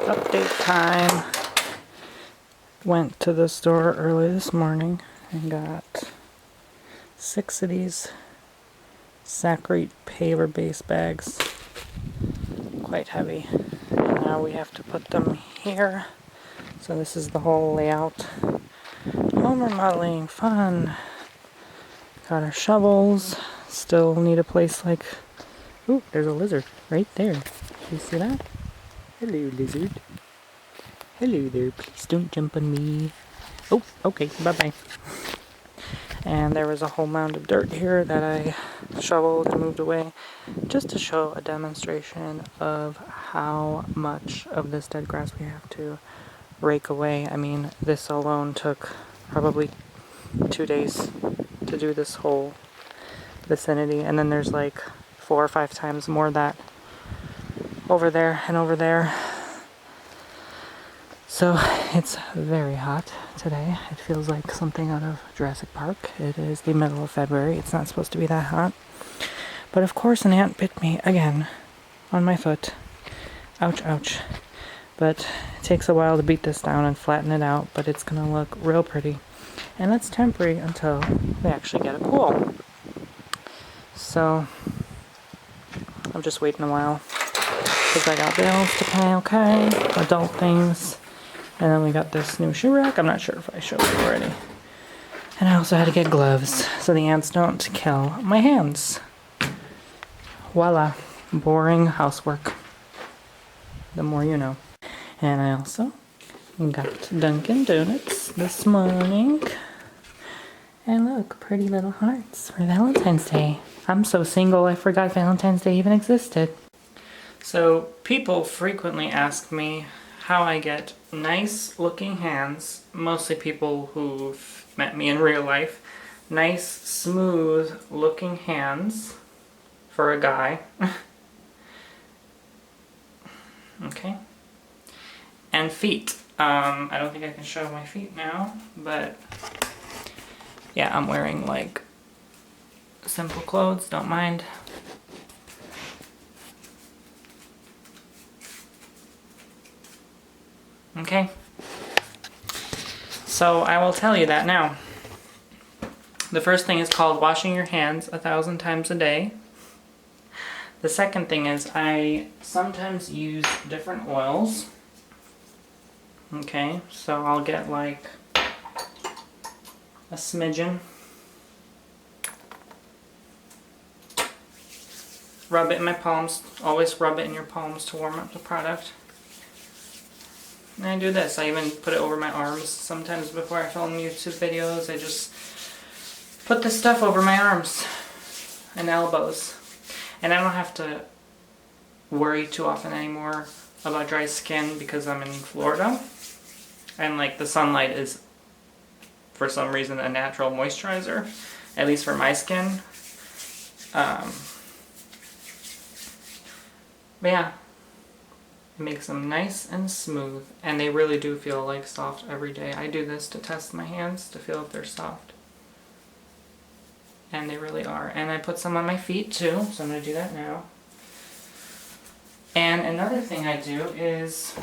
Update time. Went to the store early this morning and got 6 of these Saccharine paver base bags. Quite heavy. And now we have to put them here. So this is the whole layout. Home remodeling, fun. Got our shovels. Still need a place like... Ooh, there's a lizard right there. You see that? Hello, lizard. Hello there, please don't jump on me. Oh, okay, bye-bye. And there was a whole mound of dirt here that I shoveled and moved away just to show a demonstration of how much of this dead grass we have to rake away. I mean, this alone took probably 2 days to do this whole vicinity, and then there's like 4 or 5 times more that over there and over there. So it's very hot today. It feels like something out of Jurassic Park. It is the middle of February. It's not supposed to be that hot. But of course an ant bit me again on my foot. Ouch, ouch. But it takes a while to beat this down and flatten it out, but it's gonna look real pretty. And that's temporary until we actually get a pool. So I'm just waiting a while because I got bills to pay, okay? Adult things. And then we got this new shoe rack. I'm not sure if I showed you already. And I also had to get gloves so the ants don't kill my hands. Voila. Boring housework. The more you know. And I also got Dunkin Donuts this morning. And look, pretty little hearts for Valentine's Day. I'm so single I forgot Valentine's Day even existed. So people frequently ask me how I get nice looking hands, mostly people who've met me in real life, nice smooth looking hands for a guy. Okay. And feet. I don't think I can show my feet now, but yeah, I'm wearing like simple clothes, don't mind. Okay, so I will tell you that now. The first thing is called washing your hands 1,000 times a day. The second thing is I sometimes use different oils. Okay, so I'll get like a smidgen. Rub it in my palms. Always rub it in your palms to warm up the product. And I do this. I even put it over my arms. Sometimes before I film YouTube videos, I just put this stuff over my arms and elbows. And I don't have to worry too often anymore about dry skin because I'm in Florida. And like the sunlight is, for some reason, a natural moisturizer. At least for my skin. But yeah. It makes them nice and smooth, and they really do feel like soft every day. I do this to test my hands to feel if they're soft. And they really are. And I put some on my feet too, so I'm going to do that now. And another thing I do is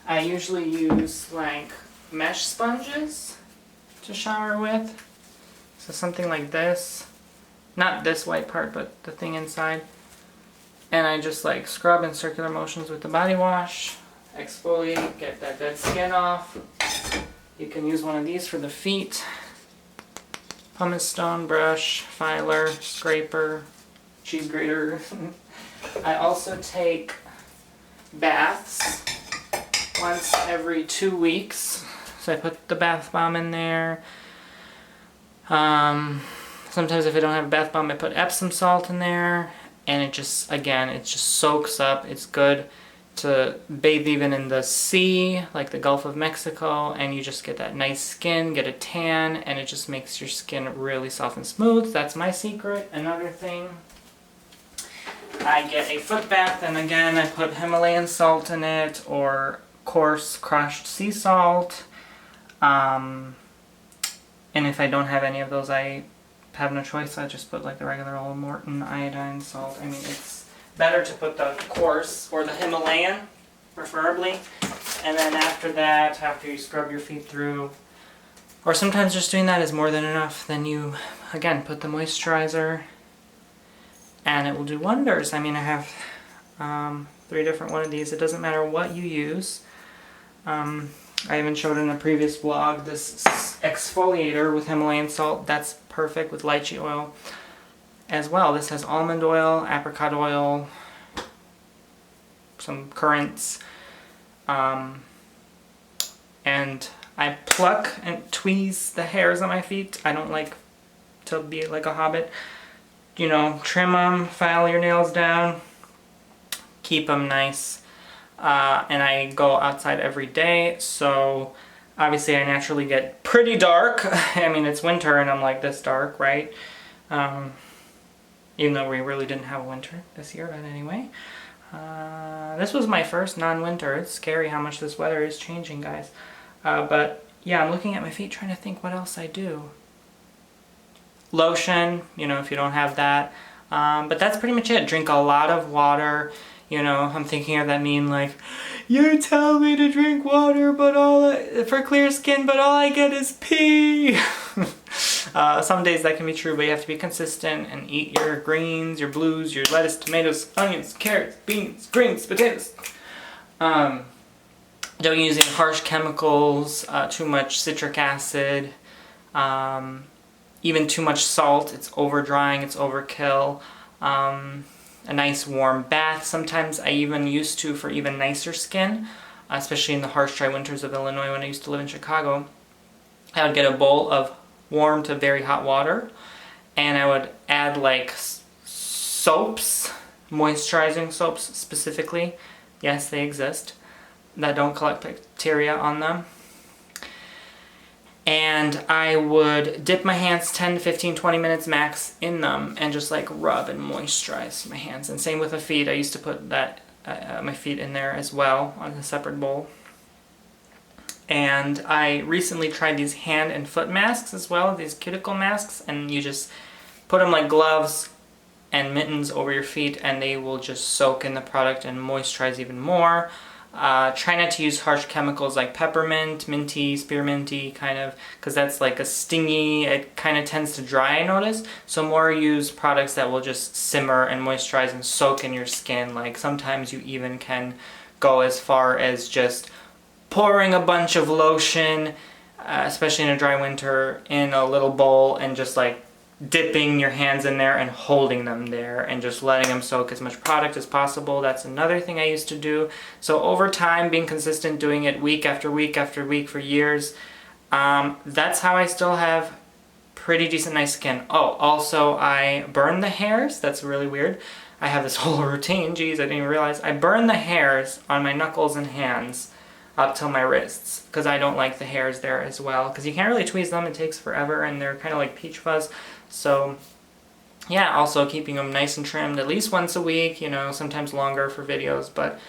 I usually use like mesh sponges to shower with. So something like this. Not this white part, but the thing inside. And I just like scrub in circular motions with the body wash, exfoliate, get that dead skin off. You can use one of these for the feet. Pumice stone brush, filer, scraper, cheese grater. I also take baths once every 2 weeks. So I put the bath bomb in there. Sometimes if I don't have a bath bomb, I put Epsom salt in there. And it just, again, it just soaks up. It's good to bathe even in the sea, like the Gulf of Mexico, and you just get that nice skin, get a tan, and it just makes your skin really soft and smooth. That's my secret. Another thing, I get a foot bath, and again, I put Himalayan salt in it, or coarse crushed sea salt. And if I don't have any of those, I have no choice. I just put like the regular old Morton iodine salt. I mean, it's better to put the coarse or the Himalayan preferably. And then after that, after you scrub your feet through, or sometimes just doing that is more than enough, then you, again, put the moisturizer and it will do wonders. I mean, I have 3 different one of these. It doesn't matter what you use. I even showed in a previous vlog this exfoliator with Himalayan salt. That's perfect with lychee oil as well. This has almond oil, apricot oil, some currants, and I pluck and tweeze the hairs on my feet. I don't like to be like a hobbit. You know, trim them, file your nails down, keep them nice. And I go outside every day, so obviously I naturally get pretty dark. I mean, it's winter and I'm like this dark, right? Even though we really didn't have a winter this year, but anyway. This was my first non-winter. It's scary how much this weather is changing, guys. But yeah, I'm looking at my feet trying to think what else I do. Lotion, you know, if you don't have that. But that's pretty much it. Drink a lot of water. You know, I'm thinking of that meme like, you tell me to drink water but for clear skin, but all I get is pee. Some days that can be true, but you have to be consistent and eat your greens, your blues, your lettuce, tomatoes, onions, carrots, beans, greens, potatoes. Don't use any harsh chemicals, too much citric acid, even too much salt. It's over drying, it's overkill. A nice warm bath. Sometimes I even used to, for even nicer skin, especially in the harsh dry winters of Illinois when I used to live in Chicago, I would get a bowl of warm to very hot water and I would add like soaps, moisturizing soaps specifically. Yes, they exist, that don't collect bacteria on them. And I would dip my hands 10 to 15, 20 minutes max in them and just like rub and moisturize my hands. And same with the feet. I used to put that my feet in there as well on a separate bowl. And I recently tried these hand and foot masks as well, these cuticle masks, and you just put them like gloves and mittens over your feet and they will just soak in the product and moisturize even more. Try not to use harsh chemicals like peppermint, minty, spearminty, kind of, because that's like a stingy, it kind of tends to dry, I notice. So more use products that will just simmer and moisturize and soak in your skin. Like sometimes you even can go as far as just pouring a bunch of lotion, especially in a dry winter, in a little bowl and just like dipping your hands in there and holding them there and just letting them soak as much product as possible. That's another thing I used to do. So over time, being consistent, doing it week after week after week for years, that's how I still have pretty decent nice skin. Oh, also I burn the hairs. That's really weird. I have this whole routine. Geez, I didn't even realize. I burn the hairs on my knuckles and hands up till my wrists because I don't like the hairs there as well, because you can't really tweeze them. It takes forever and they're kind of like peach fuzz. So yeah, also keeping them nice and trimmed at least once a week, you know, sometimes longer for videos. But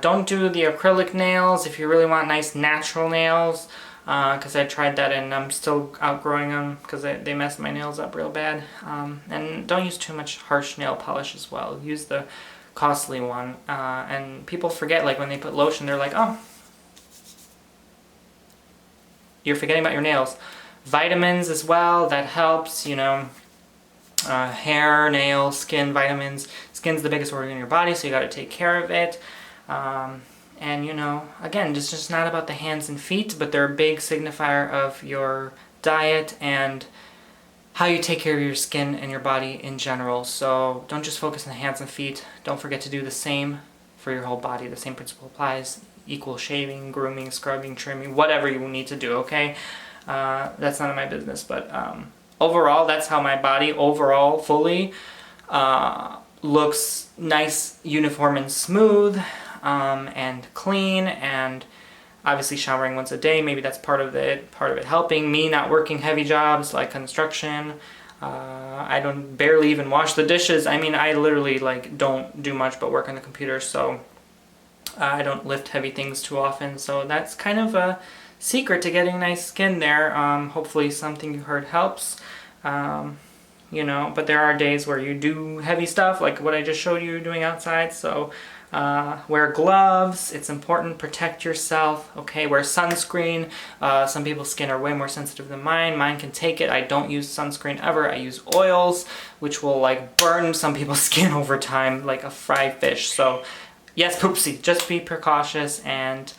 don't do the acrylic nails if you really want nice natural nails, because I tried that and I'm still outgrowing them because they mess my nails up real bad. And don't use too much harsh nail polish as well. Use the costly one. And people forget, like when they put lotion, they're like, oh, you're forgetting about your nails. Vitamins as well, that helps, you know, hair, nails, skin, vitamins. Skin's the biggest organ in your body, so you gotta take care of it. And you know, again, it's just not about the hands and feet, but they're a big signifier of your diet and how you take care of your skin and your body in general. So don't just focus on the hands and feet. Don't forget to do the same for your whole body. The same principle applies. Equal shaving, grooming, scrubbing, trimming, whatever you need to do, okay? That's none of my business, but overall, that's how my body overall fully looks nice, uniform, and smooth, and clean, and obviously showering once a day. Maybe that's part of it helping me not working heavy jobs like construction. I don't barely even wash the dishes. I mean, I literally like don't do much but work on the computer, so I don't lift heavy things too often. So that's kind of a secret to getting nice skin there. Hopefully something you heard helps. You know, but there are days where you do heavy stuff like what I just showed you doing outside, so Wear gloves. It's important. Protect yourself. Okay, wear sunscreen. Some people's skin are way more sensitive than mine. Mine can take it. I don't use sunscreen ever. I use oils, which will like burn some people's skin over time, like a fried fish. So, yes, poopsie. Just be precautious, and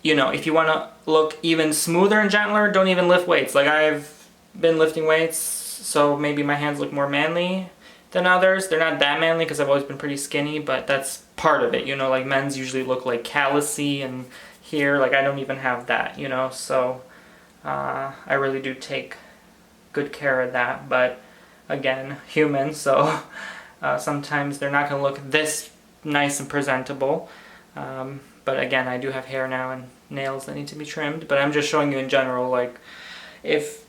you know, if you want to look even smoother and gentler, don't even lift weights. Like, I've been lifting weights, so maybe my hands look more manly than others. They're not that manly because I've always been pretty skinny, but that's part of it, you know, like men's usually look like callousy, and here, like, I don't even have that, you know, so I really do take good care of that, but again, human, so sometimes they're not going to look this nice and presentable. But again, I do have hair now and nails that need to be trimmed. But I'm just showing you in general, like, if,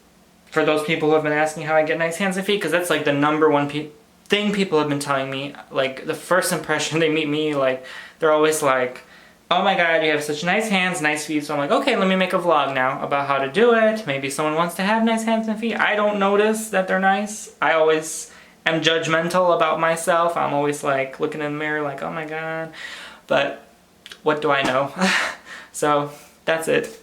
for those people who have been asking how I get nice hands and feet, because that's like the number one thing people have been telling me. Like, the first impression they meet me, like, they're always like, oh my god, you have such nice hands, nice feet. So I'm like, okay, let me make a vlog now about how to do it. Maybe someone wants to have nice hands and feet. I don't notice that they're nice. I always am judgmental about myself. I'm always like looking in the mirror like, oh my god. But what do I know? So that's it.